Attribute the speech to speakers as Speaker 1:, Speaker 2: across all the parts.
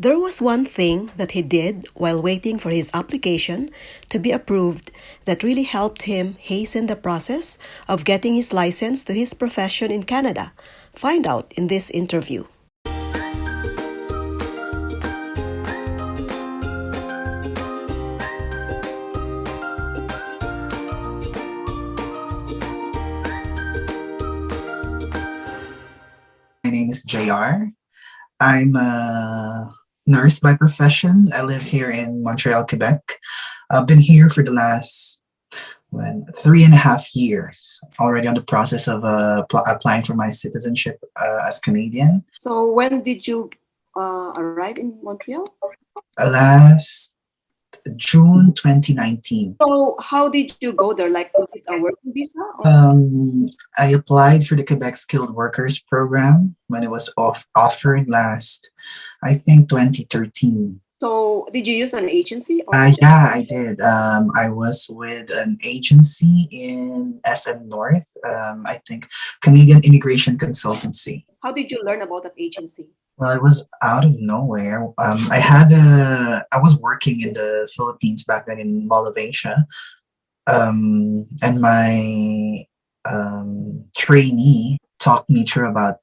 Speaker 1: There was one thing that he did while waiting for his application to be approved that really helped him hasten the process of getting his license to his profession in Canada. Find out in this interview.
Speaker 2: My name is JR. I'm a nurse by profession. I live here in Montreal, Quebec. I've been here for the last 3.5 years, already on the process of applying for my citizenship as Canadian.
Speaker 1: So, when did you arrive in Montreal?
Speaker 2: Last June 2019.
Speaker 1: So, how did you go there? Like, was it a working visa?
Speaker 2: I applied for the Quebec Skilled Workers Program when it was offered last, I think, 2013.
Speaker 1: So, did you use an agency?
Speaker 2: Yeah, I did. I was with an agency in SM North, I think Canadian Immigration Consultancy.
Speaker 1: How did you learn about that agency?
Speaker 2: Well, it was out of nowhere. I was working in the Philippines back then in Mall of Asia, and my trainee talked me through about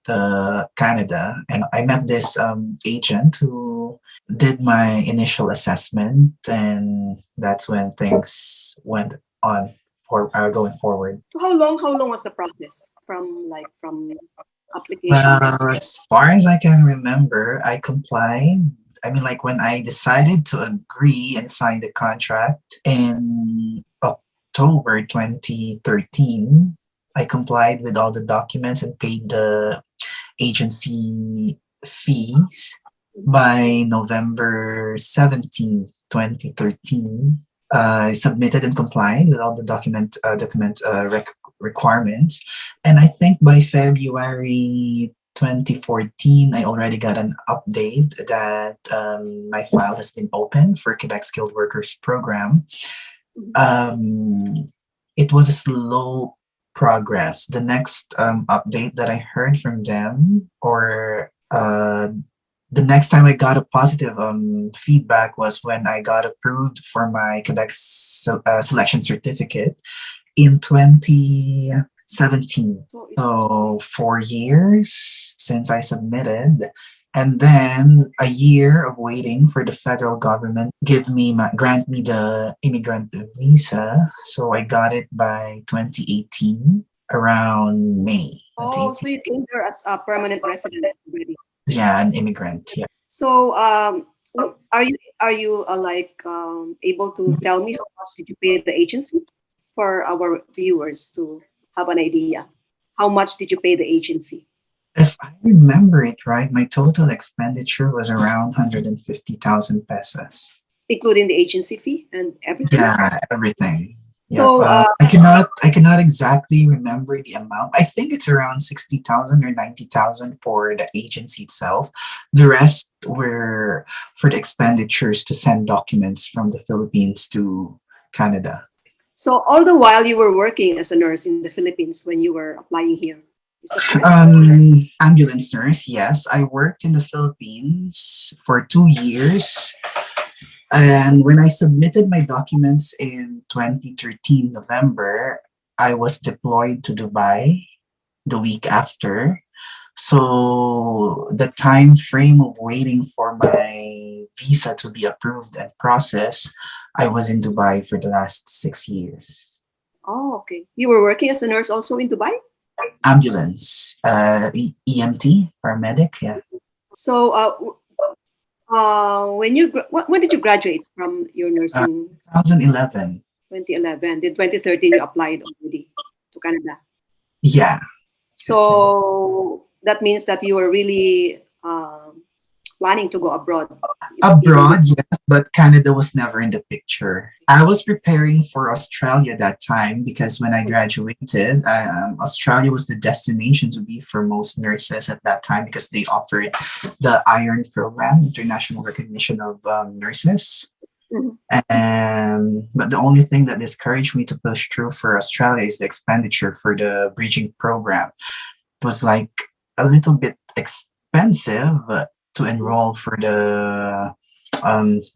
Speaker 2: Canada, and I met this agent who did my initial assessment, and that's when things went on for going forward.
Speaker 1: So, how long was the process from application?
Speaker 2: Well, as far as I can remember, I complied. I mean, like when I decided to agree and sign the contract in October 2013, I complied with all the documents and paid the agency fees. By November 17, 2013, I submitted and complied with all the requirements. And I think by February 2014, I already got an update that my file has been open for Quebec Skilled Workers Program. It was a slow progress. The next update that I heard from them, or the next time I got a positive feedback, was when I got approved for my Quebec selection certificate in 2017. So 4 years since I submitted, and then a year of waiting for the federal government grant me the immigrant visa. So I got it by 2018, around May.
Speaker 1: Oh, so you came there as a permanent resident already?
Speaker 2: Yeah, an immigrant. Yeah.
Speaker 1: So, are you able to tell me how much did you pay the agency for our viewers to have an idea? How much did you pay the agency?
Speaker 2: If I remember it right, my total expenditure was around 150,000 pesos,
Speaker 1: including the agency fee and everything.
Speaker 2: Yeah, everything. Yeah,
Speaker 1: So,
Speaker 2: I cannot exactly remember the amount. I think it's around 60,000 or 90,000 for the agency itself. The rest were for the expenditures to send documents from the Philippines to Canada.
Speaker 1: So all the while you were working as a nurse in the Philippines when you were applying here. Is that correct?
Speaker 2: Ambulance nurse, yes. I worked in the Philippines for 2 years. And when I submitted my documents in 2013 November, I was deployed to Dubai the week after. So the time frame of waiting for my visa to be approved and processed, I was in Dubai for the last 6 years.
Speaker 1: Oh, okay. You were working as a nurse also in Dubai?
Speaker 2: Ambulance, EMT, paramedic, yeah.
Speaker 1: So, when did you graduate from your nursing?
Speaker 2: 2011.
Speaker 1: 2011. Did 2013 you applied already to Canada?
Speaker 2: Yeah.
Speaker 1: So that means that you were really planning to go abroad.
Speaker 2: Abroad, yes, but Canada was never in the picture. I was preparing for Australia that time because when I graduated, Australia was the destination to be for most nurses at that time because they offered the IRN program, International Recognition of Nurses. But the only thing that discouraged me to push through for Australia is the expenditure for the bridging program. It was like a little bit expensive to enroll for the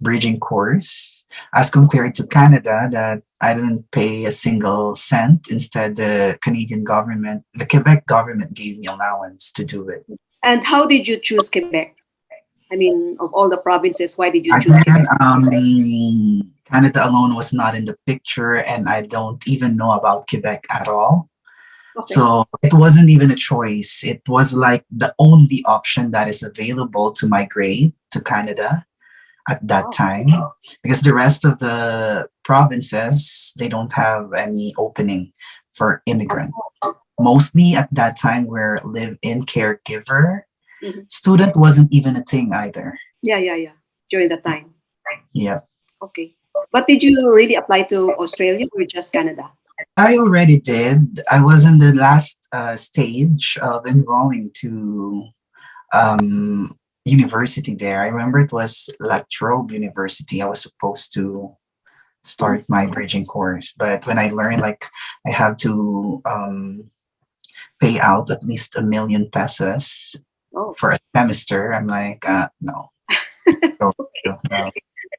Speaker 2: bridging course, as compared to Canada, that I didn't pay a single cent. Instead, the Quebec government gave me allowance to do it.
Speaker 1: And how did you choose Quebec? I mean, of all the provinces, why did you choose
Speaker 2: Again,
Speaker 1: Quebec?
Speaker 2: Canada alone was not in the picture, and I don't even know about Quebec at all.
Speaker 1: Okay.
Speaker 2: So it wasn't even a choice. It was like the only option that is available to migrate to Canada at that
Speaker 1: Wow.
Speaker 2: time, because the rest of the provinces, they don't have any opening for immigrant. Mostly at that time, where live-in caregiver
Speaker 1: Mhm.
Speaker 2: student wasn't even a thing either.
Speaker 1: Yeah. During that time.
Speaker 2: Yeah.
Speaker 1: Okay. But did you really apply to Australia or just Canada?
Speaker 2: I already did. I was in the last stage of enrolling to university there. I remember it was La Trobe University. I was supposed to
Speaker 1: Mhm.
Speaker 2: start my bridging course, but when I learned like I have to pay out at least 1 million pesos
Speaker 1: Oh,
Speaker 2: for a semester, I'm like, no, no,
Speaker 1: okay.
Speaker 2: no.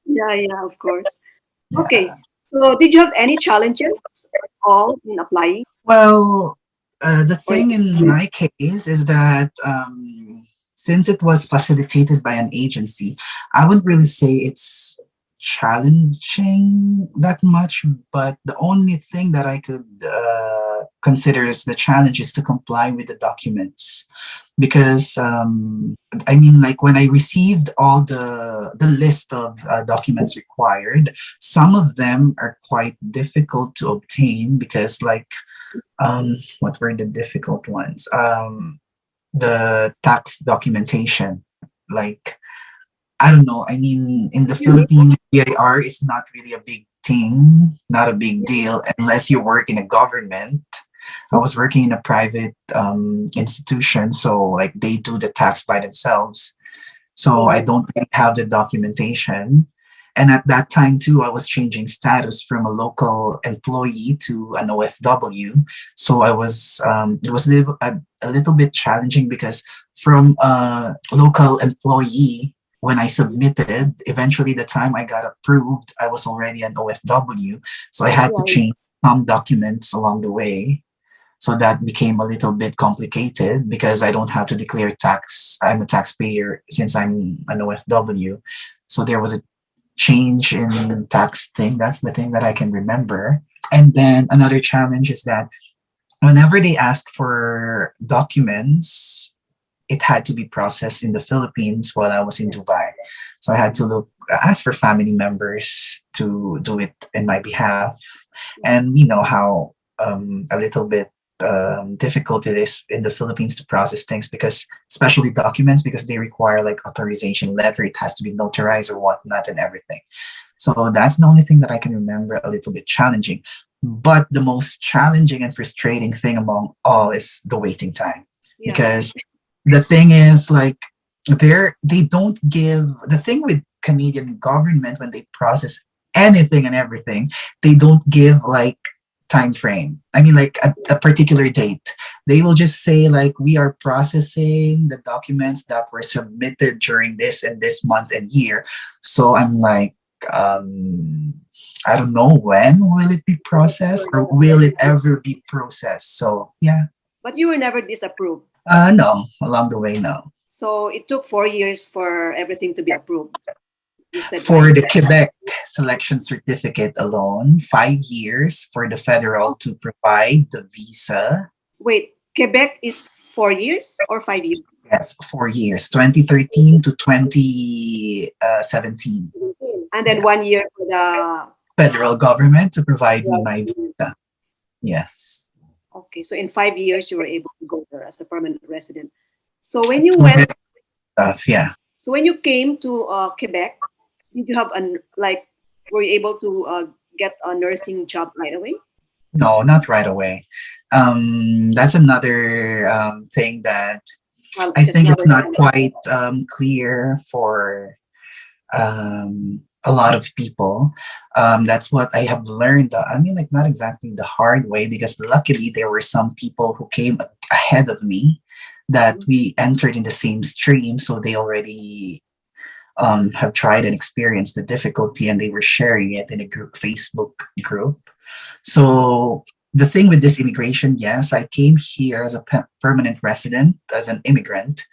Speaker 1: Yeah, of course. Okay.
Speaker 2: Yeah.
Speaker 1: So did you have any challenges all in applying?
Speaker 2: Well, the
Speaker 1: Or
Speaker 2: thing in my case is that since it was facilitated by an agency, I wouldn't really say it's challenging that much. But the only thing that I could consider as the challenge is to comply with the documents, because I mean, like when I received all the list of documents required, some of them are quite difficult to obtain because like what were the difficult ones? The tax documentation. Like, I don't know. I mean, in the
Speaker 1: you need
Speaker 2: Philippines, BIR is not really a big thing, not a big deal, unless you work in a government. I was working in a private institution, so like they do the tax by themselves. So I
Speaker 1: oh
Speaker 2: don't really have the documentation. And at that time too, I was changing status from a local employee to an OFW. So it was a little bit challenging because from a local employee, when I submitted, eventually the time I got approved, I was already an OFW. So I had to
Speaker 1: yeah,
Speaker 2: change some documents along the way. So that became a little bit complicated because I don't have to declare tax. I'm a taxpayer since I'm an OFW. So there was a change in tax thing. That's the thing that I can remember. And then another challenge is that whenever they ask for documents, it had to be processed in the Philippines while I was in Dubai. So I had to ask for family members to do it in my behalf. And we know how a little bit difficult it is in the Philippines to process things, because especially documents, because they require like authorization letter, it has to be notarized or whatnot and everything. So that's the only thing that I can remember a little bit challenging. But the most challenging and frustrating thing among all is the waiting time,
Speaker 1: yeah.
Speaker 2: because the thing is like they don't give the thing with Canadian government when they process anything and everything, they don't give like time frame. I mean like a particular date. They will just say like we are processing the documents that were submitted during this and this month and year. So I'm like um I don't know when will it be processed or will it ever be processed. So yeah.
Speaker 1: But you were never disapproved.
Speaker 2: No, along the way, no.
Speaker 1: So it took 4 years for everything to be approved. You said, right?
Speaker 2: For the Quebec selection certificate alone, 5 years for the federal
Speaker 1: Oh,
Speaker 2: to provide the visa.
Speaker 1: wait, Quebec is 4 years or 5 years?
Speaker 2: Yes, 4 years, 2013 to 2017.
Speaker 1: And then
Speaker 2: Yeah,
Speaker 1: 1 year for the.
Speaker 2: federal government to provide me my visa. Yes.
Speaker 1: Okay, so in 5 years you were able to go there as a permanent resident. So when you
Speaker 2: To
Speaker 1: went,
Speaker 2: get stuff, yeah.
Speaker 1: so when you came to Quebec, did you have an like, were you able to get a nursing job right away?
Speaker 2: No, not right away. That's another thing that
Speaker 1: Well,
Speaker 2: I
Speaker 1: because
Speaker 2: think
Speaker 1: you
Speaker 2: it's
Speaker 1: were.
Speaker 2: not quite clear for a lot of people. That's what I have learned. I mean, like, not exactly the hard way, because luckily there were some people who came ahead of me that we entered in the same stream, so they already have tried and experienced the difficulty, and they were sharing it in a group, Facebook group. So the thing with this immigration, yes, I came here as a permanent resident, as an immigrant.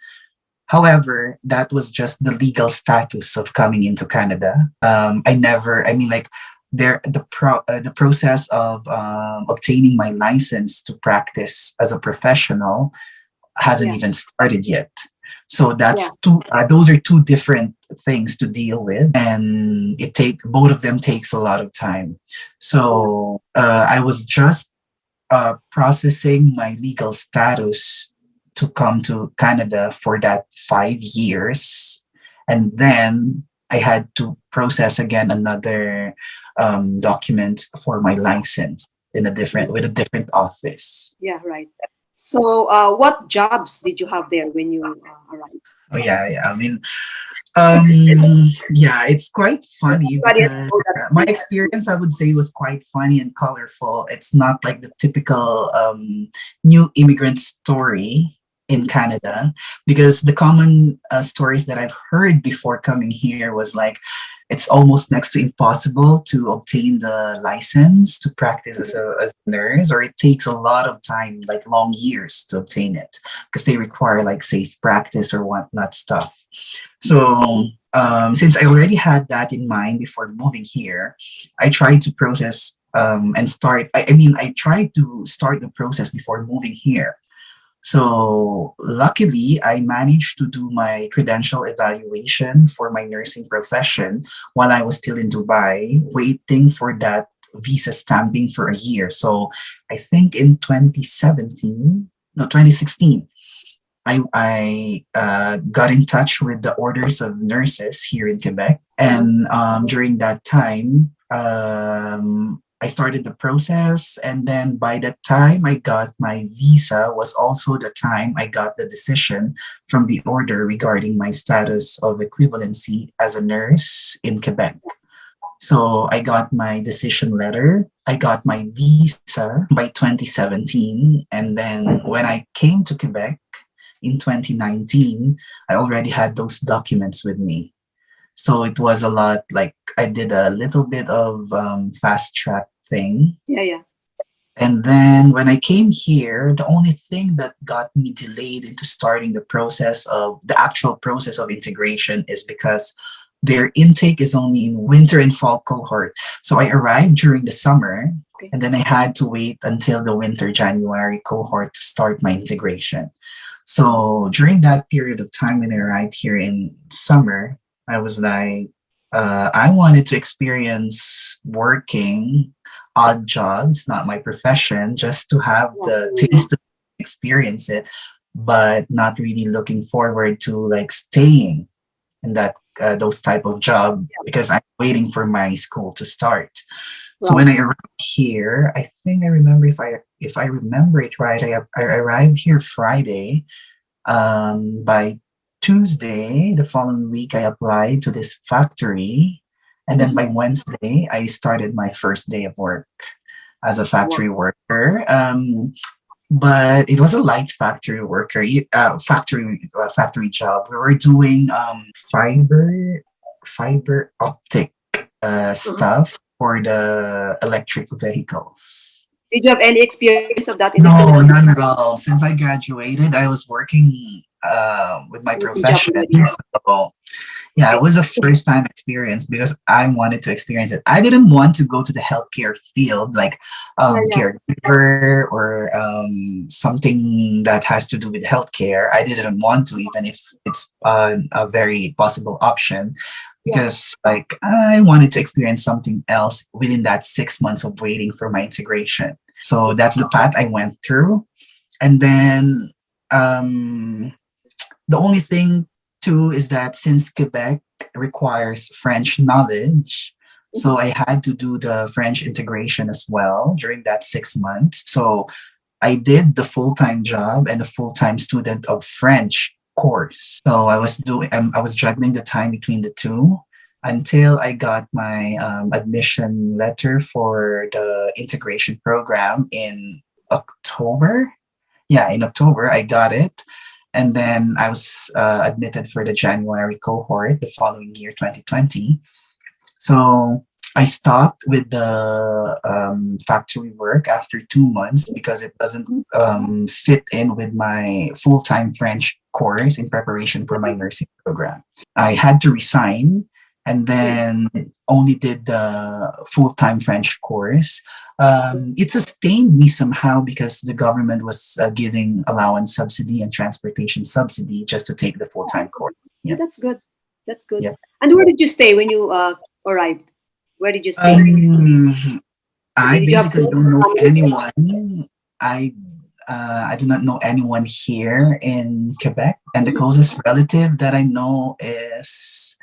Speaker 2: However, that was just the legal status of coming into Canada. I never, I mean, like, the process of obtaining my license to practice as a professional hasn't
Speaker 1: Yeah.
Speaker 2: even started yet. So
Speaker 1: Yeah.
Speaker 2: that's two. Those are two different things to deal with, and both of them takes a lot of time.
Speaker 1: Yeah.
Speaker 2: So I was just processing my legal status to come to Canada for that 5 years, and then I had to process again another document for my license in a different with a different office.
Speaker 1: Yeah. Right. So, what jobs did you have there when you arrived?
Speaker 2: Oh yeah, yeah. I mean, yeah, it's quite funny
Speaker 1: Everybody has
Speaker 2: because
Speaker 1: told us
Speaker 2: my
Speaker 1: that.
Speaker 2: experience, I would say, was quite funny and colorful. It's not like the typical new immigrant story in Canada, because the common stories that I've heard before coming here was like it's almost next to impossible to obtain the license to practice as a nurse, or it takes a lot of time, like long years, to obtain it because they require like safe practice or whatnot stuff. So since I already had that in mind before moving here, I tried to process and start. I mean, I tried to start the process before moving here. So luckily, I managed to do my credential evaluation for my nursing profession while I was still in Dubai, waiting for that visa stamping for a year. So I think in 2017, no, 2016, I got in touch with the orders of nurses here in Quebec, and during that time, I started the process, and then by the time I got my visa was also the time I got the decision from the order regarding my status of equivalency as a nurse in Quebec. So I got my decision letter. I got my visa by 2017. And then when I came to Quebec in 2019, I already had those documents with me. So it was a lot like I did a little bit of fast track thing.
Speaker 1: Yeah. Yeah.
Speaker 2: And then when I came here, the only thing that got me delayed into starting the actual process of integration is because their intake is only in winter and fall cohort. So I arrived during the summer,
Speaker 1: Okay.
Speaker 2: and then I had to wait until the winter January cohort to start my integration. So during that period of time when I arrived here in summer, I was like, I wanted to experience working odd jobs, not my profession, just to have the taste of experience it, but not really looking forward to like staying in that those type of job because I'm waiting for my school to start. So
Speaker 1: Wow.
Speaker 2: when I arrived here, I think I remember if I remember it right, I arrived here Friday. By Tuesday, the following week, I applied to this factory. And then by Wednesday, I started my first day of work as a
Speaker 1: Wow.
Speaker 2: factory worker. But it was a light factory worker, factory job. We were doing fiber optic stuff for the electric vehicles.
Speaker 1: Did you have any experience of that in the
Speaker 2: No,
Speaker 1: Philippines?
Speaker 2: none at all. Since I graduated, I was working with my
Speaker 1: Working job
Speaker 2: profession.
Speaker 1: already.
Speaker 2: So, yeah, it
Speaker 1: Okay.
Speaker 2: was a first time experience because I wanted to experience it. I didn't want to go to the healthcare field, like
Speaker 1: Yeah. Yeah.
Speaker 2: caregiver or something that has to do with healthcare. I didn't want to, even if it's a very possible option,
Speaker 1: Yeah.
Speaker 2: because like I wanted to experience something else within that 6 months of waiting for my integration. So that's the path I went through. And then um, the only thing too is that since Quebec requires French knowledge, so I had to do the French integration as well during that 6 months. So I did the full-time job and a full-time student of French course. So I was juggling the time between the two until I got my admission letter for the integration program in October. Yeah, in October I got it. And then I was admitted for the January cohort the following year, 2020. So I stopped with the factory work after 2 months because it doesn't fit in with my full time French course in preparation for my nursing program. I had to resign and then only did the full time French course. It sustained me somehow because the government was giving allowance subsidy and transportation subsidy just to take the full time course.
Speaker 3: Yeah,
Speaker 2: Yeah.
Speaker 3: that's good. That's good.
Speaker 2: Yeah.
Speaker 3: And where did you stay when you arrived? Where did you stay?
Speaker 2: Um, I
Speaker 3: Did you have
Speaker 2: basically
Speaker 3: close
Speaker 2: don't know
Speaker 3: family?
Speaker 2: anyone. I I do not know anyone here in Quebec, and the closest relative that I know is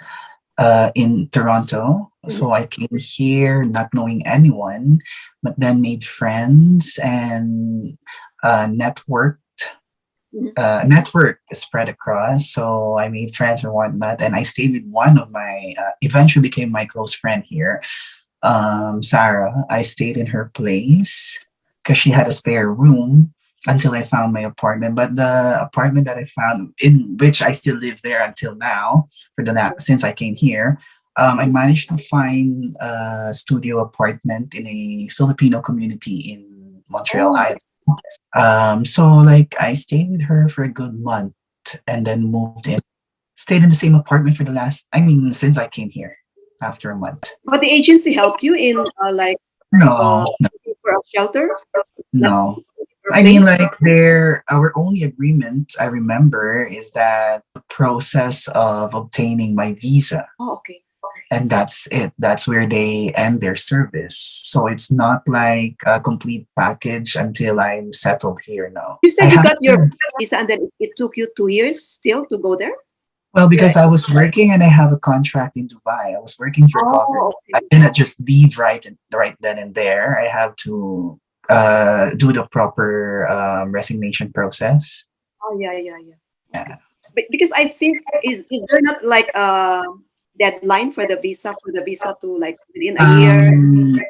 Speaker 2: in Toronto.
Speaker 3: Mhm.
Speaker 2: So I came here not knowing anyone, but then made friends and networked.
Speaker 3: Mhm.
Speaker 2: Network spread across, so I made friends and whatnot, and I stayed with one of my eventually became my close friend here, Sarah. I stayed in her place because she had a spare room until I found my apartment. But the apartment that I found, in which I still live there until now, since I came here, I managed to find a studio apartment in a Filipino community in Montreal
Speaker 3: Oh,
Speaker 2: Island. So like I stayed with her for a good month and then moved in. Stayed in the same apartment for the last, I mean, since I came here after a month.
Speaker 3: but the agency helped you in like
Speaker 2: No, no,
Speaker 3: looking for a shelter, like
Speaker 2: no.
Speaker 3: looking for a
Speaker 2: I mean,
Speaker 3: place.
Speaker 2: like, our only agreement I remember is that the process of obtaining my visa,
Speaker 3: Oh, okay.
Speaker 2: and that's it. That's where they end their service. So it's not like a complete package until I'm settled here. No,
Speaker 3: You
Speaker 2: I
Speaker 3: said you
Speaker 2: have
Speaker 3: got your
Speaker 2: to.
Speaker 3: visa and then it took you 2 years still to go there.
Speaker 2: Well, because
Speaker 3: Right.
Speaker 2: I was working and I have a contract in Dubai. I was working for
Speaker 3: Oh,
Speaker 2: government.
Speaker 3: okay.
Speaker 2: I cannot just leave right then and there. I have to do the proper resignation process.
Speaker 3: Oh, yeah, yeah, yeah. Okay.
Speaker 2: Yeah.
Speaker 3: Because I think is there not like a deadline for the visa to like within a year?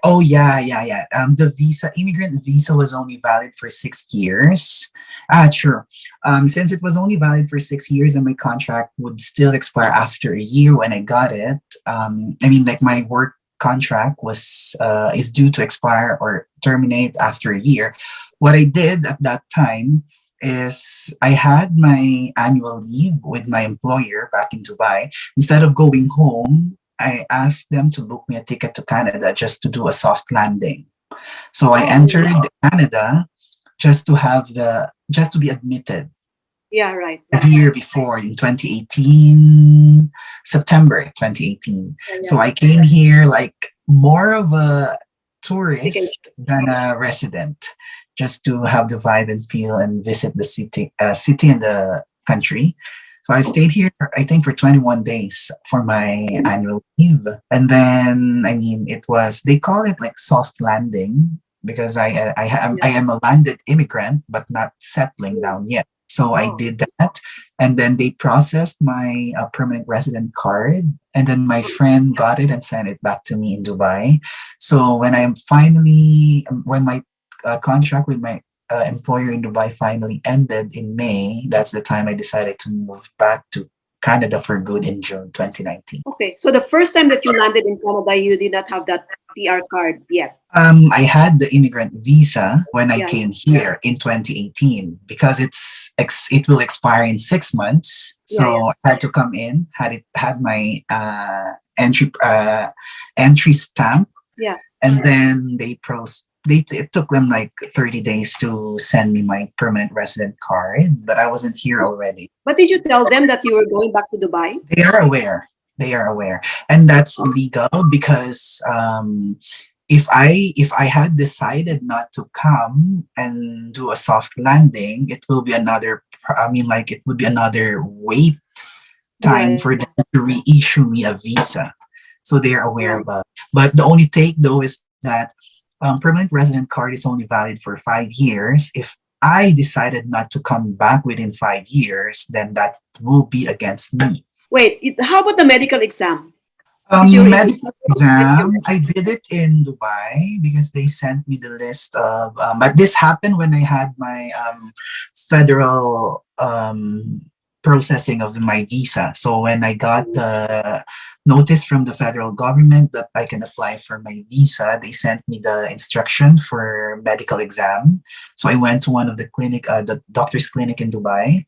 Speaker 2: Oh yeah, yeah, yeah. The immigrant visa was only valid for 6 years. Sure. Since it was only valid for 6 years and my contract would still expire after a year when I got it. I mean, like my work contract was is due to expire or terminate after a year. What I did at that time is I had my annual leave with my employer back in Dubai. Instead of going home, I asked them to book me a ticket to Canada just to do a soft landing. So I
Speaker 3: Oh,
Speaker 2: entered Canada just to be admitted
Speaker 3: yeah, right,
Speaker 2: a
Speaker 3: right.
Speaker 2: year before in 2018, September 2018.
Speaker 3: Yeah,
Speaker 2: So
Speaker 3: yeah.
Speaker 2: I came here like more of a
Speaker 3: Vacation.
Speaker 2: tourist than a resident, just to have the vibe and feel and visit the city and the country. So I stayed here, I think, for 21 days for my annual leave. And then, I mean, they call it like soft landing because I
Speaker 3: Yeah.
Speaker 2: am a landed immigrant, but not settling down yet. So I
Speaker 3: Oh,
Speaker 2: did that. And then they processed my permanent resident card. And then my friend got it and sent it back to me in Dubai. So when my contract with my employer in Dubai finally ended in May, that's the time I decided to move back to Canada for good in June 2019.
Speaker 3: okay. So the first time that you landed in Canada, you did not have that PR card yet.
Speaker 2: I had the immigrant visa when I
Speaker 3: Yeah, yeah.
Speaker 2: came here in 2018 because it will expire in 6 months.
Speaker 3: Yeah, yeah.
Speaker 2: So I had to come in, had my entry stamp,
Speaker 3: Yeah.
Speaker 2: and then it took them like 30 days to send me my permanent resident card, but I wasn't here already.
Speaker 3: But did you tell them that you were going back to Dubai?
Speaker 2: They are aware. They are aware, and that's legal because if I had decided not to come and do a soft landing, it will be another. I mean, like it would be another wait
Speaker 3: Yeah,
Speaker 2: time
Speaker 3: yeah.
Speaker 2: for them to reissue me a visa. So they are aware
Speaker 3: Right.
Speaker 2: about. But the only take though is that permanent resident card is only valid for 5 years. If I decided not to come back within 5 years, then that will be against me.
Speaker 3: Wait, how about the medical exam? Did you
Speaker 2: Medical
Speaker 3: get your
Speaker 2: exam, I did it in Dubai because they sent me the list of. But this happened when I had my federal processing of my visa. So when I got the notice from the federal government that I can apply for my visa, they sent me the instruction for medical exam. So I went to one of the doctor's clinic in Dubai,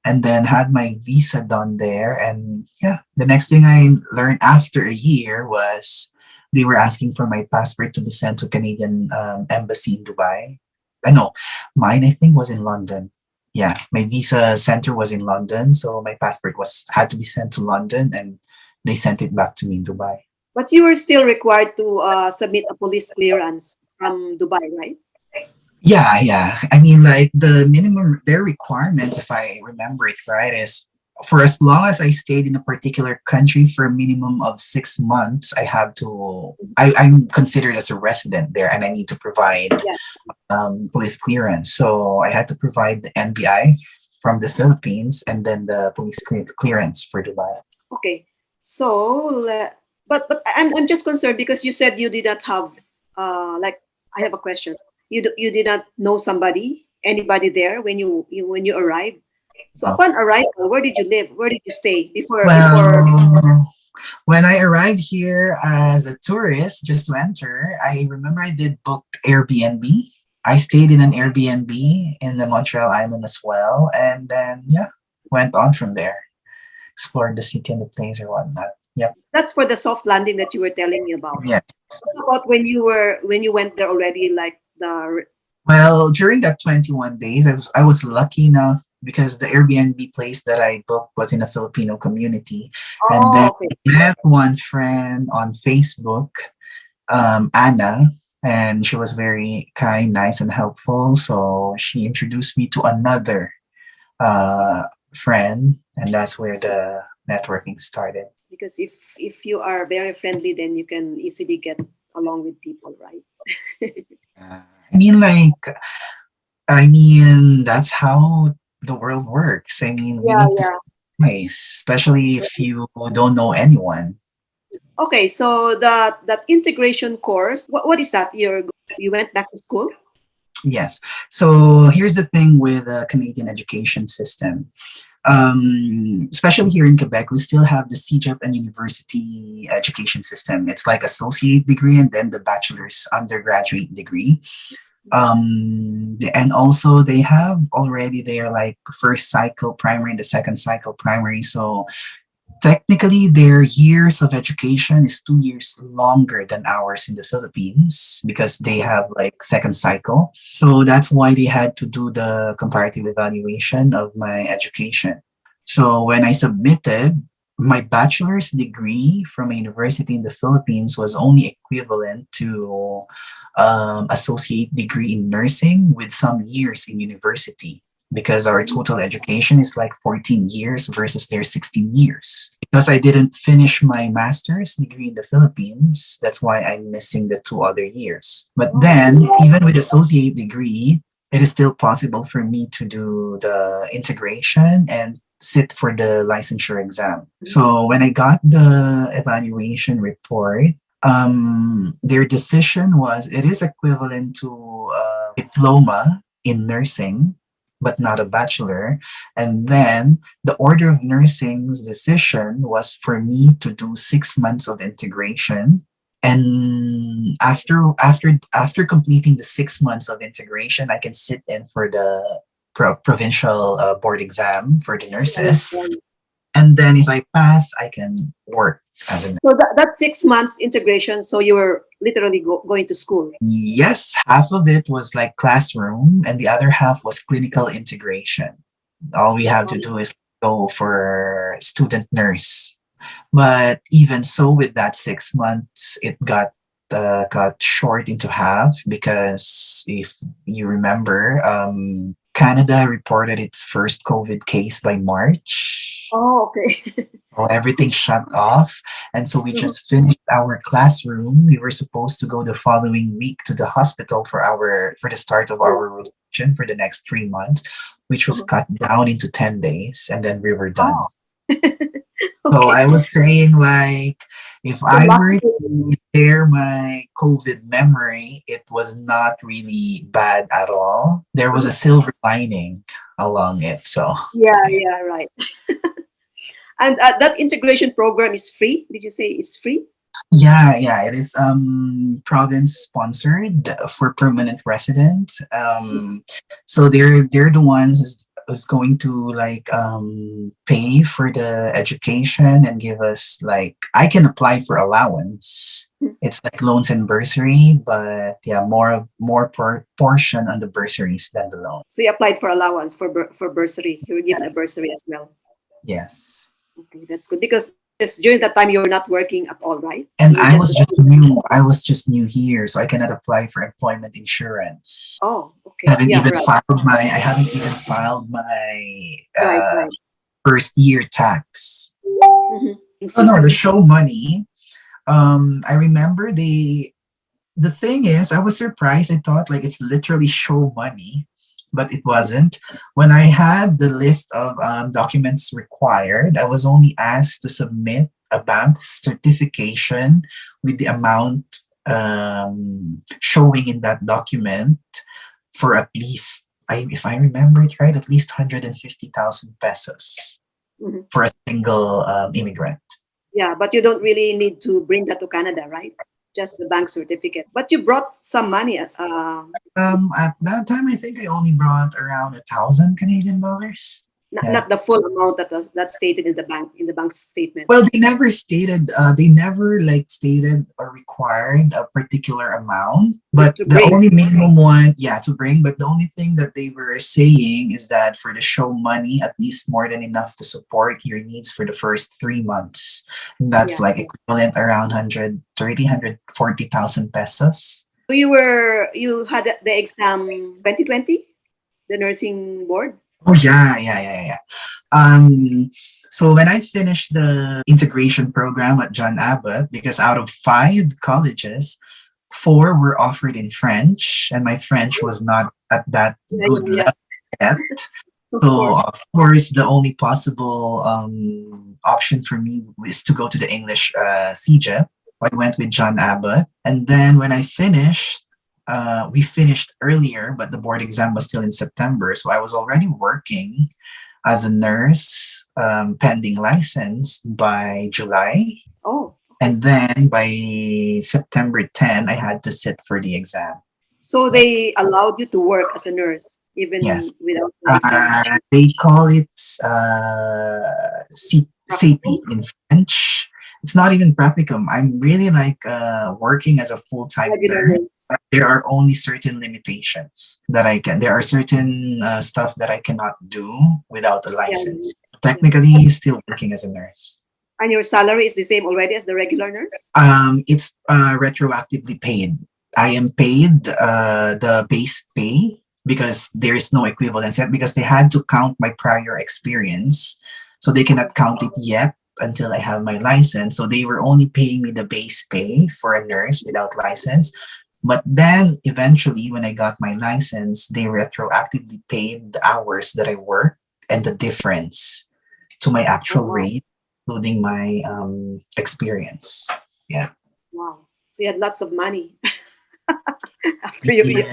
Speaker 2: and then had my visa done there. And yeah, the next thing I learned after a year was they were asking for my passport to be sent to Canadian embassy in Dubai. I know mine, I think, was in London. Yeah, my visa center was in London, so my passport was had to be sent to London, and they sent it back to me in Dubai.
Speaker 3: But you were still required to submit a police clearance from Dubai, right?
Speaker 2: Yeah, yeah. I mean, like the minimum, their requirements, if I remember it right, is for as long as I stayed in a particular country for a minimum of 6 months, I'm considered as a resident there, and I need to provide
Speaker 3: Yeah.
Speaker 2: police clearance. So I had to provide the NBI from the Philippines and then the clearance for Dubai.
Speaker 3: Okay. So, but I'm just concerned because you said you did not have like I have a question. You did not know anybody there when when you arrived. So
Speaker 2: Uh,
Speaker 3: upon arrival, where did you live? Where did you stay before?
Speaker 2: well, when I arrived here as a tourist, just to enter, I remember I did book Airbnb. I stayed in an Airbnb in the Montreal Island as well, and then yeah, went on from there, explored the city and the place or whatnot. Yep.
Speaker 3: That's for the soft landing that you were telling me about.
Speaker 2: Yeah.
Speaker 3: What about when you went there already, like the
Speaker 2: Well, during that 21 days, I was lucky enough because the Airbnb place that I booked was in a Filipino community. And then
Speaker 3: oh okay.
Speaker 2: I met one friend on Facebook, Anna, and she was very kind, nice, and helpful. So she introduced me to another uh, friend, and that's where the networking started.
Speaker 3: Because if you are very friendly, then you can easily get along with people, right?
Speaker 2: I mean, like, I mean, that's how the world works. I mean, we
Speaker 3: Yeah,
Speaker 2: need to
Speaker 3: yeah.
Speaker 2: nice, especially if you don't know anyone.
Speaker 3: Okay, so that integration course, what is that? You went back to school?
Speaker 2: Yes. So here's the thing with the Canadian education system. Especially here in Quebec, we still have the CEGEP and university education system. It's like associate degree and then the bachelor's undergraduate degree. And also they have already their like first cycle primary and the second cycle primary. So technically, their years of education is 2 years longer than ours in the Philippines because they have like second cycle. So that's why they had to do the comparative evaluation of my education. So when I submitted, my bachelor's degree from a university in the Philippines was only equivalent to associate degree in nursing with some years in university because our total education is like 14 years versus their 16 years. Because I didn't finish my master's degree in the Philippines, that's why I'm missing the 2 other years. But then, even with associate degree, it is still possible for me to do the integration and sit for the licensure exam. So when I got the evaluation report, their decision was it is equivalent to a diploma in nursing, but not a bachelor. And then the Order of Nursing's decision was for me to do 6 months of integration. And after completing the 6 months of integration, I can sit in for the provincial board exam for the nurses. And then if I pass, I can work as a nurse.
Speaker 3: So that 6 months integration. So you were literally going to school.
Speaker 2: Yes, half of it was like classroom, and the other half was clinical integration. All we have to do is go for student nurse. But even so, with that 6 months, it got short into half because if you remember, Canada reported its first COVID case by March.
Speaker 3: Oh, okay.
Speaker 2: So everything shut off. And so we just finished our classroom. We were supposed to go the following week to the hospital for the start of our rotation for the next 3 months, which was cut down into 10 days, and then we were done.
Speaker 3: Oh.
Speaker 2: So
Speaker 3: Okay.
Speaker 2: I was saying like If
Speaker 3: So
Speaker 2: I were
Speaker 3: luckily,
Speaker 2: to share my COVID memory, it was not really bad at all. There was a silver lining along it. So,
Speaker 3: yeah,
Speaker 2: yeah.
Speaker 3: yeah, right. And that integration program is free. Did you say it's free?
Speaker 2: Yeah, it is province sponsored for permanent residents. So they're the ones who's going to like pay for the education and give us like I can apply for allowance.
Speaker 3: Mhm.
Speaker 2: It's like loans and bursary, but yeah, more portion on the bursaries than the loan.
Speaker 3: So you applied for allowance for bursary. You were given a
Speaker 2: Yes.
Speaker 3: bursary as well.
Speaker 2: Yes.
Speaker 3: Okay, that's good because during that time you were not working at all, right?
Speaker 2: And
Speaker 3: You were just
Speaker 2: I was just new here, so I cannot apply for employment insurance.
Speaker 3: oh, okay, yeah, right,
Speaker 2: I haven't even filed my
Speaker 3: right, right.
Speaker 2: first year tax. Oh
Speaker 3: Fee.
Speaker 2: no, the show money. I remember the thing is I was surprised. I thought like it's literally show money, but it wasn't. When I had the list of documents required, I was only asked to submit a bank certification with the amount showing in that document for at least, if I remember it right, at least 150,000 pesos
Speaker 3: Mhm.
Speaker 2: for a single immigrant.
Speaker 3: Yeah, but you don't really need to bring that to Canada, right? Just the bank certificate. But you brought some money.
Speaker 2: At that time, I think I only brought around 1,000 Canadian dollars.
Speaker 3: Not,
Speaker 2: Yeah.
Speaker 3: not the full amount that's stated in the bank's statement.
Speaker 2: Well, they never stated. They never like stated or required a particular amount. But
Speaker 3: To
Speaker 2: the
Speaker 3: bring.
Speaker 2: only minimum one, yeah, to bring. But the only thing that they were saying is that for the show money, at least more than enough to support your needs for the first 3 months. And that's
Speaker 3: Yeah,
Speaker 2: like
Speaker 3: yeah.
Speaker 2: equivalent around 140,000 pesos.
Speaker 3: So you had the exam 2020, the nursing board.
Speaker 2: Oh yeah. So when I finished the integration program at John Abbott, because out of 5 colleges, 4 were offered in French, and my French was not at that
Speaker 3: Yeah,
Speaker 2: good
Speaker 3: yeah, yeah.
Speaker 2: level yet.
Speaker 3: Of
Speaker 2: So
Speaker 3: course.
Speaker 2: of course, the only possible option for me was to go to the English CJ. I went with John Abbott, and then when I finished, we finished earlier, but the board exam was still in September. So I was already working as a nurse, pending license by July.
Speaker 3: Oh, okay.
Speaker 2: And then by September 10, I had to sit for the exam.
Speaker 3: So
Speaker 2: Like,
Speaker 3: they allowed you to work as a nurse
Speaker 2: yes.
Speaker 3: even without license.
Speaker 2: They call it CP
Speaker 3: Practical,
Speaker 2: in French. It's not even practicum. I'm really like working as a full time
Speaker 3: regular
Speaker 2: nurse.
Speaker 3: nurse.
Speaker 2: But there are only certain limitations that I can. There are certain stuff that I cannot do without a
Speaker 3: Yeah, yeah,
Speaker 2: license.
Speaker 3: yeah.
Speaker 2: Technically, still working as a nurse.
Speaker 3: And your salary is the same already as the regular nurse?
Speaker 2: It's retroactively paid. I am paid the base pay because there is no equivalence yet because they had to count my prior experience. So they cannot count it yet until I have my license. So they were only paying me the base pay for a nurse without license. But then eventually, when I got my license, they retroactively paid the hours that I worked and the difference to my
Speaker 3: Oh,
Speaker 2: actual
Speaker 3: wow.
Speaker 2: rate, including my experience. Yeah.
Speaker 3: Wow. So you had lots of money
Speaker 2: Yeah.
Speaker 3: after you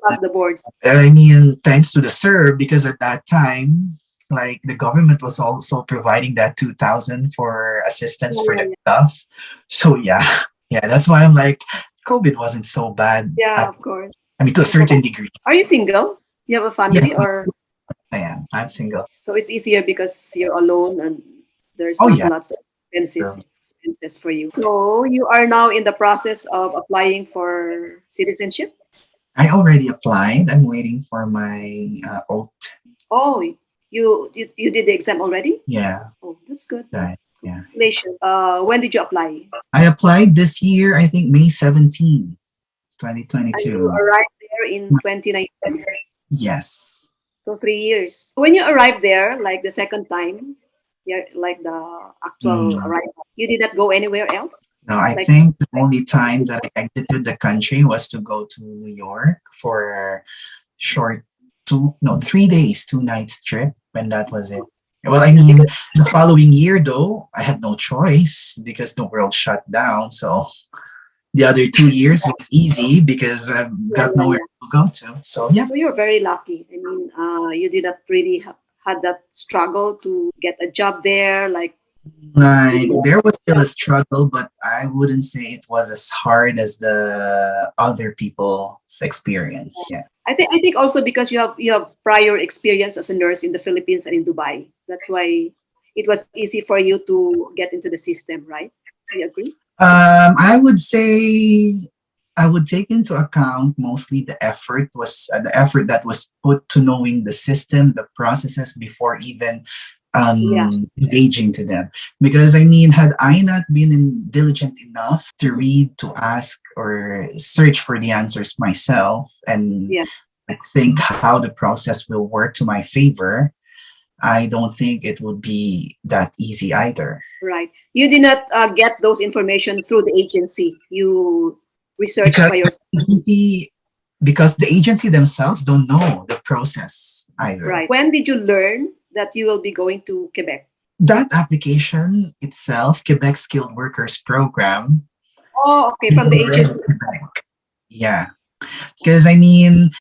Speaker 3: passed the boards.
Speaker 2: I mean, thanks to the CERB, because at that time, like the government was also providing that 2,000 for assistance
Speaker 3: Yeah,
Speaker 2: for
Speaker 3: yeah,
Speaker 2: the
Speaker 3: yeah.
Speaker 2: stuff. So yeah, yeah, that's why I'm like, COVID wasn't so bad.
Speaker 3: Yeah, of course.
Speaker 2: I mean, to a certain degree.
Speaker 3: Are you single? You have a family
Speaker 2: Yes,
Speaker 3: or
Speaker 2: I am. I'm single.
Speaker 3: so it's easier because you're alone and there's
Speaker 2: Oh
Speaker 3: not
Speaker 2: yeah,
Speaker 3: lots of expenses
Speaker 2: true.
Speaker 3: expenses for you. So you are now in the process of applying for citizenship?
Speaker 2: I already applied. I'm waiting for my oath.
Speaker 3: Oh, you did the exam already?
Speaker 2: Yeah,
Speaker 3: Oh, that's good.
Speaker 2: right. Yeah.
Speaker 3: Congratulations. When did you apply?
Speaker 2: I applied this year, I think May 17,
Speaker 3: And you
Speaker 2: 2022.
Speaker 3: arrived there in 2019.
Speaker 2: Yes.
Speaker 3: So 3 years. When you arrived there, like the second time, yeah, like the actual
Speaker 2: Mm.
Speaker 3: arrival, you did not go anywhere else?
Speaker 2: No, I
Speaker 3: Like,
Speaker 2: think the only time that I exited the country was to go to New York for a short 3 days, 2 nights trip, and that was it. Well, I mean, the following year, though, I had no choice because the world shut down. So the other 2 years was easy because I've
Speaker 3: Yeah,
Speaker 2: got
Speaker 3: yeah,
Speaker 2: nowhere
Speaker 3: yeah.
Speaker 2: to go to. So yeah,
Speaker 3: So you're very lucky. I mean, you did not really had that struggle to get a job there. Like,
Speaker 2: like
Speaker 3: you,
Speaker 2: there was still
Speaker 3: yeah,
Speaker 2: a struggle, but I wouldn't say it was as hard as the other people's experience. Yeah.
Speaker 3: I think also because you have prior experience as a nurse in the Philippines and in Dubai. That's why it was easy for you to get into the system, right? Do you agree?
Speaker 2: I would say I would take into account mostly the effort that was put to knowing the system, the processes before even
Speaker 3: Yeah,
Speaker 2: engaging to them. Because I mean, had I not been diligent enough to read, to ask, or search for the answers myself, and
Speaker 3: yeah,
Speaker 2: like, think how the process will work to my favor, I don't think it would be that easy either.
Speaker 3: right. You did not get those information through the agency. You researched
Speaker 2: Because
Speaker 3: by yourself,
Speaker 2: agency because the agency themselves don't know the process either.
Speaker 3: right? When did you learn that you will be going to Quebec?
Speaker 2: That application itself, Quebec Skilled Workers Program,
Speaker 3: Oh, okay,
Speaker 2: is
Speaker 3: from the
Speaker 2: already
Speaker 3: agency.
Speaker 2: Quebec. Yeah, because I mean,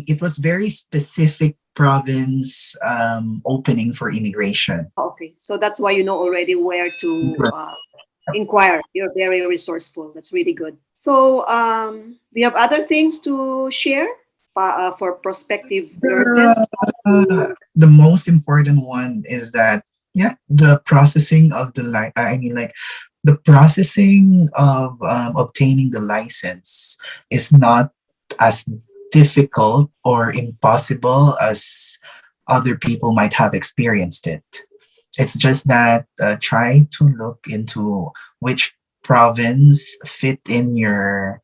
Speaker 2: it was very specific province opening for immigration.
Speaker 3: Oh, okay, so that's why you know already where to inquire. You're very resourceful. That's really good. So, do you have other things to share for prospective nurses?
Speaker 2: The most important one is that yeah, the processing of I mean, like the processing of obtaining the license is not as difficult or impossible as other people might have experienced it. It's just that try to look into which province fit in your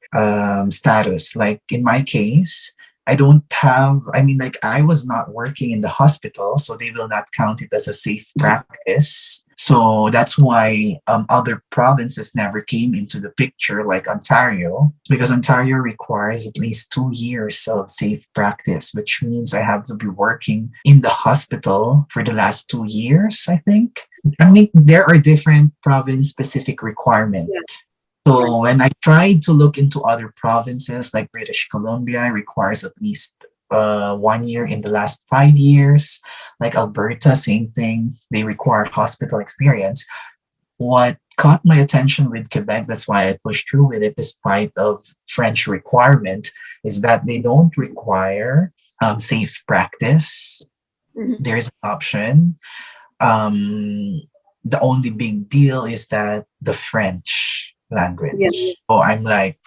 Speaker 2: status. Like in my case, I don't have, I mean, like I was not working in the hospital, so they will not count it as a safe practice. So that's why other provinces never came into the picture, like Ontario, because Ontario requires at least 2 years of safe practice, which means I have to be working in the hospital for the last 2 years, I think. I think there are different province specific requirements.
Speaker 3: Yeah,
Speaker 2: So when I tried to look into other provinces like British Columbia requires at least 1 year in the last 5 years. Like Alberta, same thing. They require hospital experience. What caught my attention with Quebec, that's why I pushed through with it despite of French requirement, is that they don't require safe practice.
Speaker 3: mhm.
Speaker 2: There's an option. Um, the only big deal is that the French
Speaker 3: Yeah,
Speaker 2: language. So I'm like,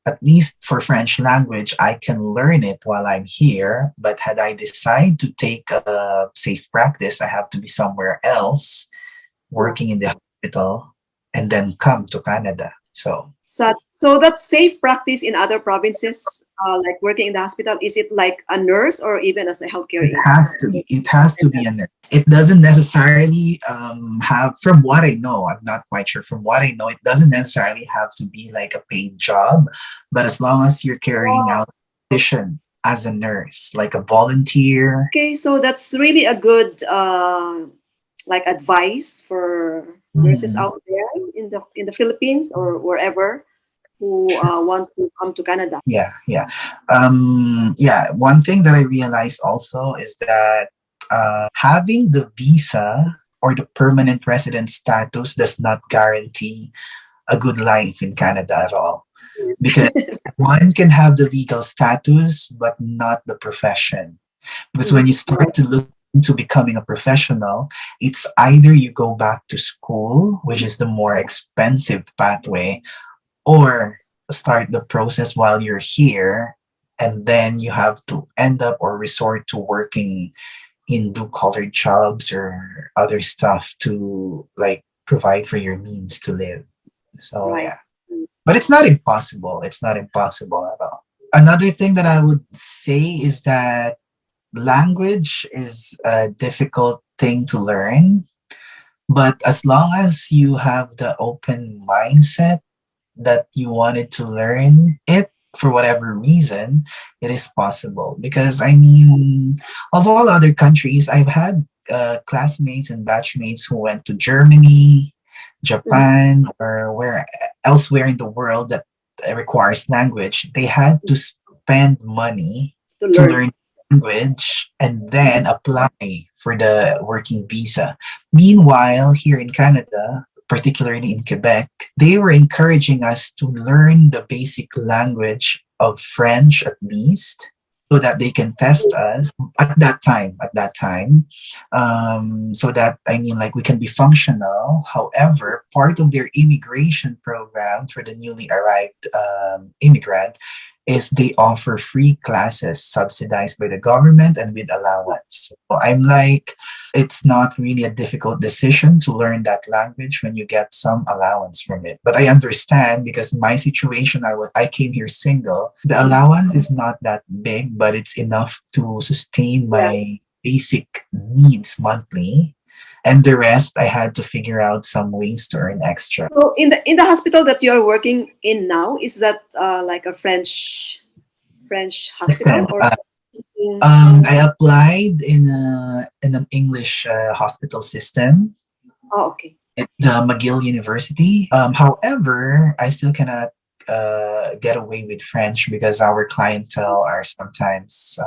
Speaker 2: at least for French language, I can learn it while I'm here. But had I decide to take a safe practice, I have to be somewhere else
Speaker 3: yeah.
Speaker 2: working in the hospital and then come to Canada. So
Speaker 3: So that's safe practice in other provinces, like working in the hospital. Is it like a nurse or even as a healthcare
Speaker 2: it
Speaker 3: aide?
Speaker 2: has to be. It has to be a nurse. It doesn't necessarily have, from what I know, I'm not quite sure. From what I know, it doesn't necessarily have to be like a paid job, but as long as you're carrying
Speaker 3: Oh,
Speaker 2: out a position as a nurse, like a volunteer.
Speaker 3: okay, so that's really a good like advice for nurses
Speaker 2: Mm,
Speaker 3: out there in the Philippines or wherever who
Speaker 2: sure.
Speaker 3: want to come to Canada.
Speaker 2: Yeah, yeah. Yeah, one thing that I realized also is that having the visa or the permanent resident status does not guarantee a good life in Canada at all. Because
Speaker 3: Yes.
Speaker 2: one can have the legal status, but not the profession. Because when
Speaker 3: Mhm.
Speaker 2: you start to look into becoming a professional, it's either you go back to school, which is the more expensive pathway, or start the process while you're here. And then you have to end up or resort to working in blue collar jobs or other stuff to like provide for your means to live. So
Speaker 3: Right.
Speaker 2: yeah. But it's not impossible. It's not impossible at all. Another thing that I would say is that language is a difficult thing to learn, but as long as you have the open mindset that you wanted to learn it for whatever reason, it is possible. Because I mean, of all other countries, I've had classmates and batchmates who went to Germany,
Speaker 3: Mhm.
Speaker 2: Japan, or where elsewhere in the world that requires language, they had to spend money
Speaker 3: To
Speaker 2: to
Speaker 3: learn.
Speaker 2: learn language and then
Speaker 3: Mhm.
Speaker 2: apply for the working visa. Meanwhile, here in Canada, particularly in Quebec, they were encouraging us to learn the basic language of French at least so that they can test us at that time, so that I mean, like, we can be functional. However, part of their immigration program for the newly arrived immigrant is they offer free classes subsidized by the government and with allowance. So I'm like, it's not really a difficult decision to learn that language when you get some allowance from it. But I understand because my situation, I came here single. The allowance is not that big, but it's enough to sustain
Speaker 3: Yeah.
Speaker 2: my basic needs monthly. And the rest, I had to figure out some ways to earn extra.
Speaker 3: So in the hospital that you're working in now, is that like a French hospital
Speaker 2: Listen,
Speaker 3: or?
Speaker 2: I applied in an English hospital system
Speaker 3: Oh, okay.
Speaker 2: at the McGill University. However, I still cannot get away with French because our clientele are sometimes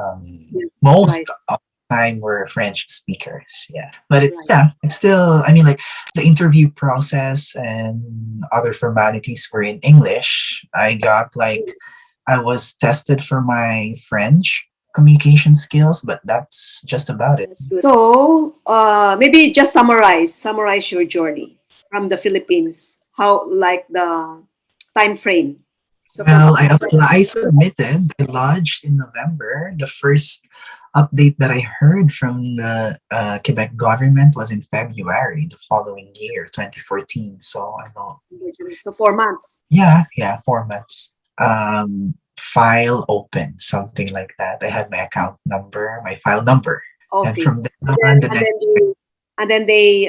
Speaker 3: Yeah.
Speaker 2: most
Speaker 3: Right.
Speaker 2: of the time we're French speakers. Yeah, but
Speaker 3: Right.
Speaker 2: it's still. I mean, like, the interview process and other formalities were in English. I got like I was tested for my French communication skills, but that's just about it.
Speaker 3: That's good. So, maybe just summarize your journey from the Philippines. How, like, the time frame. So from
Speaker 2: Well,
Speaker 3: October.
Speaker 2: I submitted, I lodged in November. The first update that I heard from the Quebec government was in February the following year, 2014. So I know,
Speaker 3: So 4 months.
Speaker 2: yeah, 4 months. File open, something like that. I had my account number, my file number. And
Speaker 3: Okay.
Speaker 2: from then
Speaker 3: And
Speaker 2: on,
Speaker 3: then
Speaker 2: the
Speaker 3: and
Speaker 2: next,
Speaker 3: then they and then they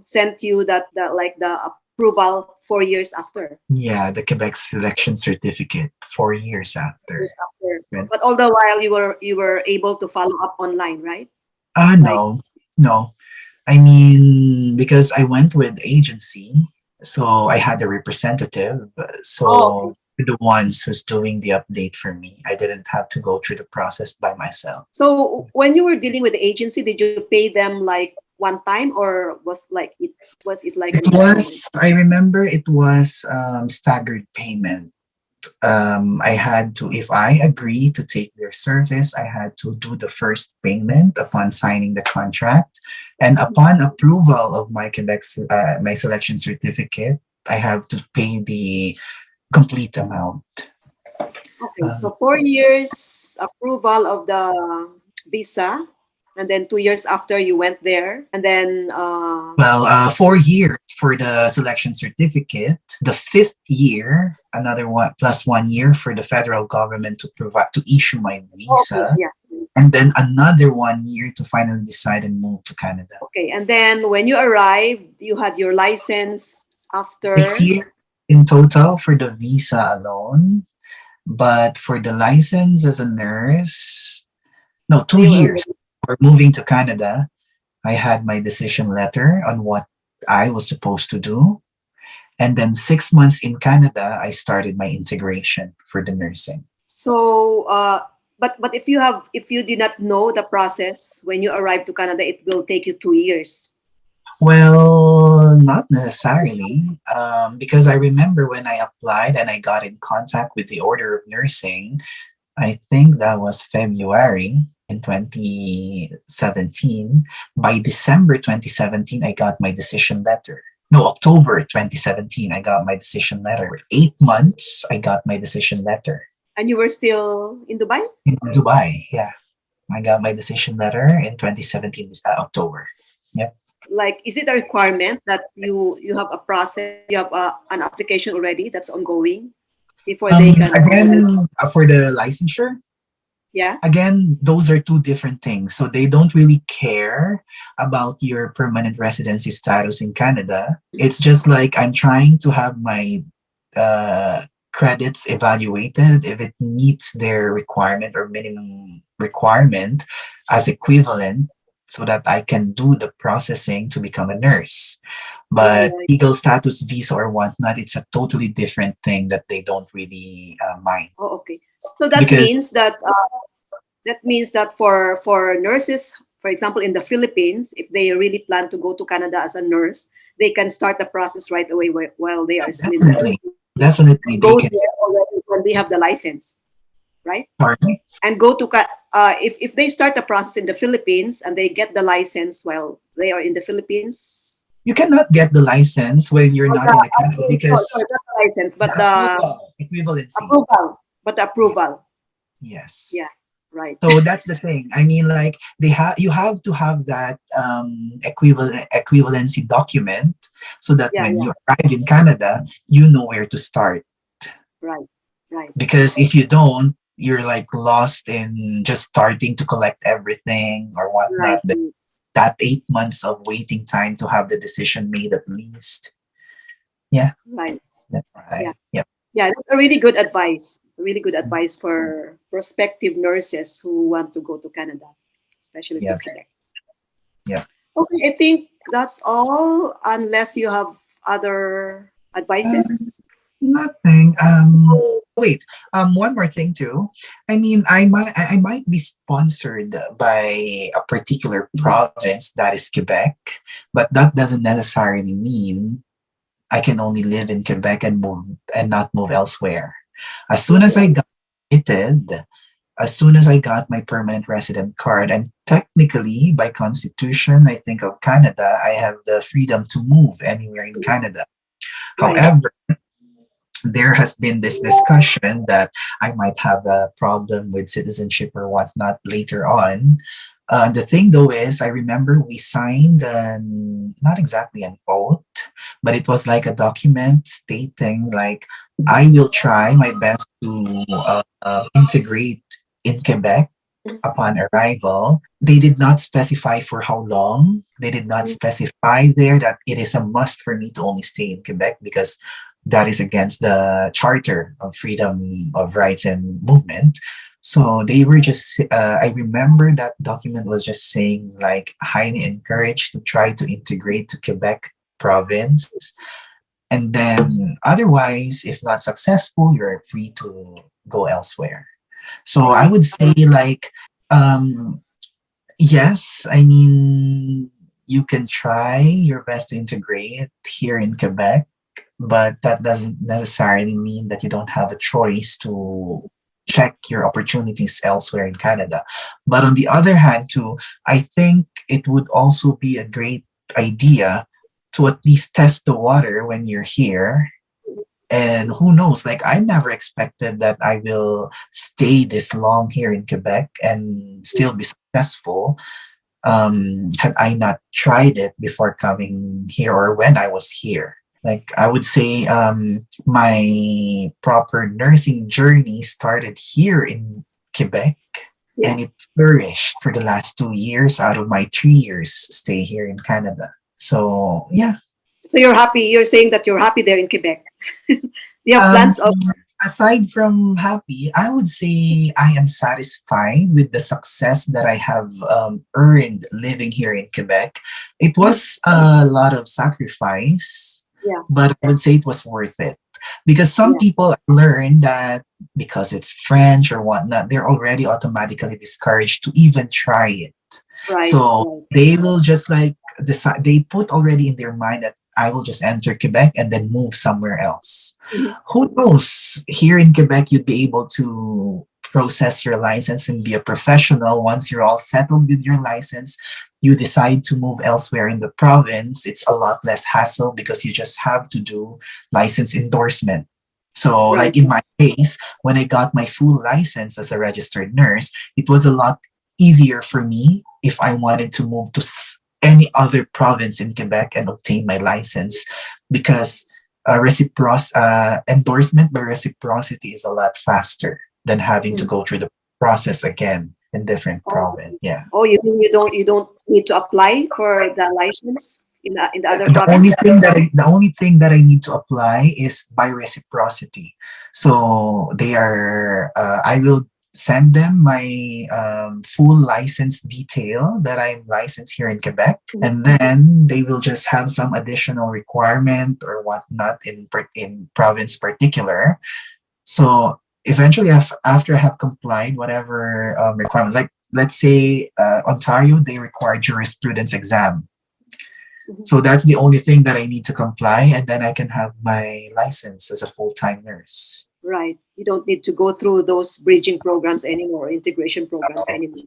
Speaker 3: sent you that the approval 4 years after.
Speaker 2: yeah, the Quebec selection certificate 4 years after.
Speaker 3: Years after.
Speaker 2: When-
Speaker 3: But all the while you were able to follow up online, right? Like,
Speaker 2: No, no. I mean, because I went with agency, so I had a representative.
Speaker 3: oh, okay.
Speaker 2: So they're the ones who's doing the update for me. I didn't have to go through the process by myself.
Speaker 3: So when you were dealing with the agency, did you pay them like one time, or was it like an installment?
Speaker 2: I remember it was staggered payment. I had to, if I agree to take their service, I had to do the first payment upon signing the contract. And upon approval of my my selection certificate, I have to pay the complete amount.
Speaker 3: Okay,
Speaker 2: Um,
Speaker 3: so 4 years approval of the visa, and then 2 years after you went there, and then
Speaker 2: 4 years for the selection certificate. The fifth year, another one plus 1 year for the federal government to provide to issue my
Speaker 3: okay,
Speaker 2: visa,
Speaker 3: yeah,
Speaker 2: and then another 1 year to finally decide and move to Canada.
Speaker 3: okay, and then when you arrived, you had your license
Speaker 2: Six
Speaker 3: after.
Speaker 2: years in total for the visa alone, but for the license as a nurse, no, two
Speaker 3: You
Speaker 2: years for moving to Canada. I had my decision letter on what I was supposed to do. And then 6 months in Canada, I started my integration for the nursing.
Speaker 3: So, but if you did not know the process when you arrive to Canada, it will take you 2 years.
Speaker 2: Well, not necessarily, because I remember when I applied and I got in contact with the Order of Nursing, I think that was February in 2017. By December 2017, I got my decision letter. No, October 2017, I got my decision letter. 8 months, I got my decision letter.
Speaker 3: And you were still in Dubai?
Speaker 2: In Dubai, yeah. I got my decision letter in 2017, October. Yep.
Speaker 3: Like, is it a requirement that you have a process, you have an application already that's ongoing before they can?
Speaker 2: Again, for the licensure,
Speaker 3: Yeah.
Speaker 2: again, those are two different things. So they don't really care about your permanent residency status in Canada. It's just like I'm trying to have my credits evaluated if it meets their requirement or minimum requirement as equivalent. so that I can do the processing to become a nurse.
Speaker 3: Right,
Speaker 2: But
Speaker 3: right.
Speaker 2: legal status, visa or whatnot, it's a totally different thing that they don't really mind.
Speaker 3: Oh, okay. So that
Speaker 2: Because
Speaker 3: means that for nurses, for example, in the Philippines, if they really plan to go to Canada as a nurse, they can start the process right away while they are still in the
Speaker 2: definitely,
Speaker 3: Philippines
Speaker 2: definitely
Speaker 3: and
Speaker 2: they
Speaker 3: go
Speaker 2: can
Speaker 3: there already when they have the license, right?
Speaker 2: start.
Speaker 3: And if they start the process in the Philippines and they get the license while they are in the Philippines,
Speaker 2: You cannot get the license when you're
Speaker 3: or
Speaker 2: not in the Canada
Speaker 3: sorry,
Speaker 2: because
Speaker 3: not the license, but
Speaker 2: the
Speaker 3: the
Speaker 2: approval, equivalency.
Speaker 3: approval, but the
Speaker 2: Yeah.
Speaker 3: approval,
Speaker 2: Yes.
Speaker 3: yeah, right,
Speaker 2: So that's the thing. I mean, like you have to have that equivalency document so that
Speaker 3: yeah,
Speaker 2: when
Speaker 3: yeah,
Speaker 2: you arrive in Canada, you know where to start.
Speaker 3: right, right,
Speaker 2: Because if you don't, you're like lost in just starting to collect everything or
Speaker 3: right,
Speaker 2: whatnot. That 8 months of waiting time to have the decision made at least. Yeah,
Speaker 3: right.
Speaker 2: that's
Speaker 3: Yeah.
Speaker 2: right. Yep.
Speaker 3: Yeah, that's a really good advice. Really good advice for prospective nurses who want to go to Canada, especially to
Speaker 2: Yep.
Speaker 3: Quebec.
Speaker 2: Yep.
Speaker 3: Okay, I think that's all, unless you have other advices.
Speaker 2: Nothing. Wait. One more thing too. I mean, I might be sponsored by a particular province that is Quebec, but that doesn't necessarily mean I can only live in Quebec and move and not move elsewhere. As soon as
Speaker 3: Right.
Speaker 2: I got admitted, as soon as I got my permanent resident card, and technically by constitution, I think of Canada, I have the freedom to move anywhere in Canada.
Speaker 3: Right.
Speaker 2: However, there has been this discussion that I might have a problem with citizenship or whatnot later on. The thing though is, I remember we signed not exactly an oath, but it was like a document stating like I will try my best to integrate in Quebec upon arrival. They did not specify for how long. They did not specify there that it is a must for me to only stay in Quebec because that is against the Charter of Freedom of Rights and Movement. So they were just, I remember that document was just saying, like, highly encouraged to try to integrate to Quebec province. And then otherwise, if not successful, you're free to go elsewhere. So I
Speaker 3: Right.
Speaker 2: would say, like, um, yes, I mean, you can try your best to integrate here in Quebec, but that doesn't necessarily mean that you don't have a choice to check your opportunities elsewhere in Canada. But on the other hand, too, I think it would also be a great idea to at least test the water when you're here. And who knows, like I never expected that I will stay this long here in Quebec and still be successful had I not tried it before coming here or when I was here. Like I would say, my proper nursing journey started here in Quebec,
Speaker 3: Yeah.
Speaker 2: and it flourished for the last 2 years out of my 3 years stay here in Canada. So yeah,
Speaker 3: So you're happy. You're saying that you're happy there in Quebec. You have
Speaker 2: um,
Speaker 3: plans of.
Speaker 2: aside from happy, I would say I am satisfied with the success that I have earned living here in Quebec. It was a lot of sacrifice,
Speaker 3: Yeah.
Speaker 2: but I would say it was worth it. Because some
Speaker 3: Yeah.
Speaker 2: people learn that because it's French or whatnot, they're already automatically discouraged to even try it.
Speaker 3: Right.
Speaker 2: So
Speaker 3: Right.
Speaker 2: they will just like decide, they put already in their mind that I will just enter Quebec and then move somewhere else.
Speaker 3: Mhm.
Speaker 2: Who knows? Here in Quebec, you'd be able to process your license and be a professional. Once you're all settled with your license, you decide to move elsewhere in the province. It's a lot less hassle because you just have to do license endorsement. So,
Speaker 3: Right.
Speaker 2: like in my case, when I got my full license as a registered nurse, it was a lot easier for me if I wanted to move to any other province in Quebec and obtain my license because endorsement by reciprocity is a lot faster than having to
Speaker 3: Mm.
Speaker 2: go through the process again in different
Speaker 3: Oh.
Speaker 2: province. Yeah.
Speaker 3: Oh, you mean you don't need to apply for the license in the other
Speaker 2: The
Speaker 3: province?
Speaker 2: only thing that I need to apply is by reciprocity. So they are. I will. send them my full license detail that I'm licensed here in Quebec, and then they will just have some additional requirement or whatnot in province particular. So eventually, after I have complied whatever requirements, like let's say Ontario, they require jurisprudence exam. So that's the only thing that I need to comply, and then I can have my license as a full-time nurse.
Speaker 3: Right. You don't need to go through those bridging programs anymore, integration programs anymore.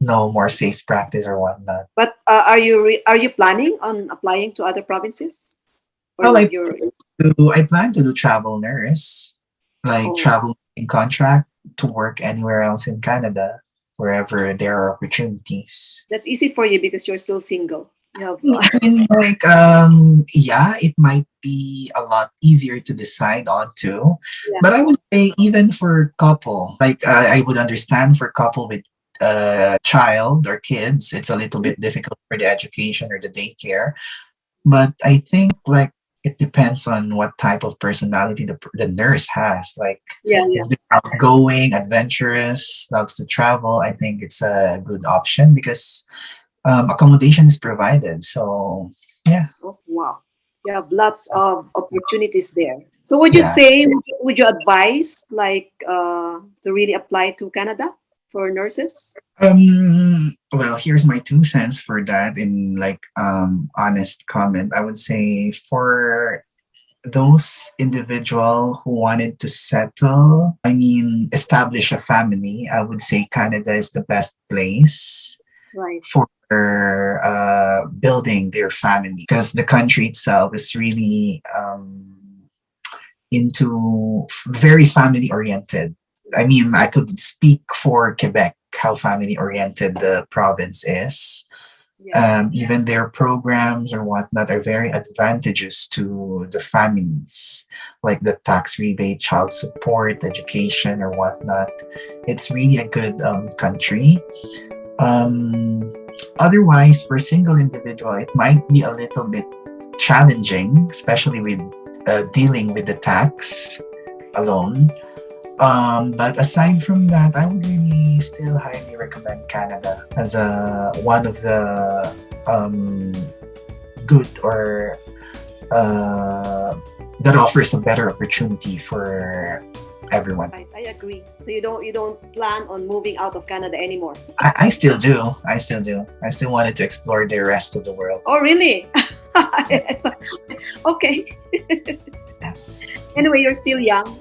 Speaker 2: No more safe practice or whatnot.
Speaker 3: But are you planning on applying to other provinces? Or
Speaker 2: Well, I plan to do travel nurse, like travel in contract to work anywhere else in Canada, wherever there are opportunities.
Speaker 3: That's easy for you because you're still single. You have,
Speaker 2: I mean, like, yeah, it might be a lot easier to decide on too.
Speaker 3: Yeah.
Speaker 2: But I would say even for couple, like I would understand for couple with child or kids, it's a little bit difficult for the education or the daycare. But I think like it depends on what type of personality the nurse has. Like, if they're outgoing, adventurous, loves to travel, I think it's a good option because accommodation is provided. So yeah.
Speaker 3: Oh, wow. You have lots of opportunities there. So would you say, would you advise like to really apply to Canada for nurses?
Speaker 2: Well, here's my 2 cents for that in like honest comment. I would say for those individual who wanted to settle, I mean establish a family, I would say Canada is the best place for building their family because the country itself is really into very family oriented. I mean, I could speak for Quebec, how family oriented the province is. Even their programs or whatnot are very advantageous to the families, like the tax rebate, child support, education, or whatnot. It's really a good country. Otherwise, for a single individual, it might be a little bit challenging, especially with dealing with the tax alone. But aside from that, I would really still highly recommend Canada as one of the good or that offers a better opportunity for everyone.
Speaker 3: Right, I agree. So you don't plan on moving out of Canada anymore?
Speaker 2: I still do. I still wanted to explore the rest of the world.
Speaker 3: Oh, really? Okay.
Speaker 2: Yes.
Speaker 3: Anyway, you're still young.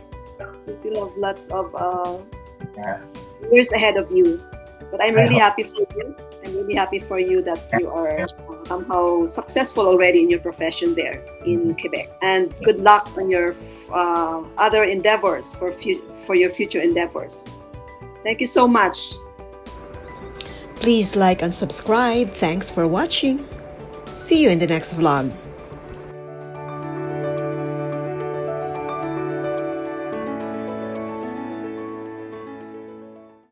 Speaker 3: You still have lots of years ahead of you. But I'm really happy for you. I'm really happy for you that you are somehow successful already in your profession there in Quebec. And good luck on your other endeavors for your future endeavors. Thank you so much.
Speaker 1: Please like and subscribe. Thanks for watching. See you in the next vlog.